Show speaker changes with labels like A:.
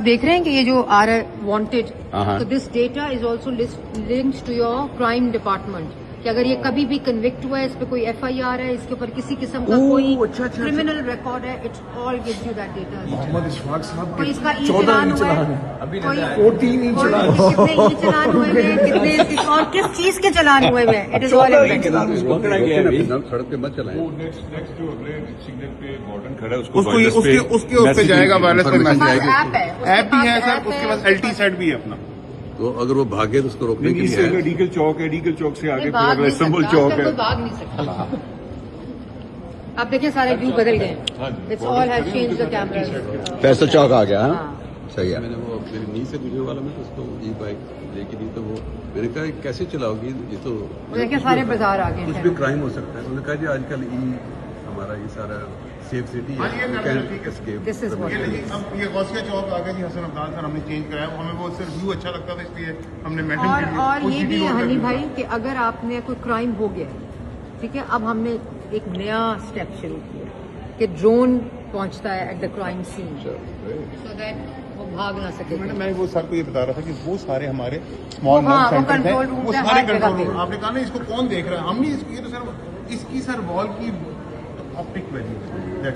A: دیکھ رہے ہیں کہ یہ جو آ رہا ہے وانٹیڈ، تو this data is also linked to your crime department, کہ اگر یہ کبھی بھی کنوکٹ ہوا ہے، اس پہ کوئی ایف آئی آر ہے، اس کے اوپر کسی قسم کا کوئی کرمنل ریکارڈ ہے، it's all gives you that data.
B: Muhammad Ashfaq Sahab
A: کوئی اس کا ای
B: 14
A: چلان
B: ای
A: ہوا
B: چلان
A: ہے،
B: ہے،
A: کوئی
B: 14 ای چلان ہے.
A: کتنے ای چلان ہوئے ہیں، کتنے اور کس چیز کے چلان ہوئے ہیں، اٹ از آل ایویڈنس.
C: پکڑا گیا ہے.
D: سڑک پہ مت چلائیں.
C: وہ نیکسٹ جو اگلے سگنل پہ وارڈن کھڑا ہے
B: اس کے اس پہ جائے گا، وائرلیس پہ میسج آئے گا.
A: ایپ ہے،
B: ایپ بھی ہے سر، اس کے بعد ایل ٹی سیٹ بھی ہے اپنا.
D: تو اگر وہ بھاگے تو اس کو روکنے کے
C: اس
D: لیے
C: سے
D: ہے.
C: ڈیگل چوک ہے، ڈیگل چوک سے آگے
A: بھاگ نہیں
C: استنبول
A: سکتا،
C: چوک ہے.
A: کوئی بھاگ نہیں سکتا. آپ دیکھیں سارے ویو بدل گئے، it's all has change the camera.
D: Faisal Chowk آ گیا.
A: ہاں.
D: صحیح ہے. میں نے وہ میری نیز سے گزرنے والا میں تو اس کو ای بائک لے کے دی، تو وہ میں نے کہا کیسے چلاؤ گی، یہ تو
A: دیکھیں سارے بازار آ گئے
D: کچھ بھی کرائم ہو سکتا ہے. انہوں نے کہا جی آج کل ہمارا یہ سارا سیف سٹی ہے.
A: دس از واٹ
B: اب یہ غوثیہ چوک آ گیا جی، حسن عبدال سر ہم نے چینج کرایا. ہمیں وہ صرف ویو اچھا لگتا تھا، اس لیے ہم نے مینٹین
A: اور یہ بھی ہنی بھائی کہ اگر آپ نے کوئی کرائم ہو گیا، ٹھیک ہے، اب ہم نے ایک نیا اسٹیپ شروع کیا کہ ڈرون پہنچتا ہے at the crime scene, so that وہ بھاگ نہ سکے.
B: میں وہ سر کو یہ بتا رہا تھا کہ وہ سارے ہمارے اسمال
A: ہاں، وہ
B: سینٹر
A: کنٹرول
B: ہیں،
A: روم
B: وہ
A: ہے
B: سارے
A: ہر جگہ
B: کنٹرول
A: پہ.
B: روم. آپ نے کہا نا اس کو کون دیکھ رہا ہے، ہم نہیں، یہ تو سر اس کی سر وال کی آپٹک ویلیو ہے.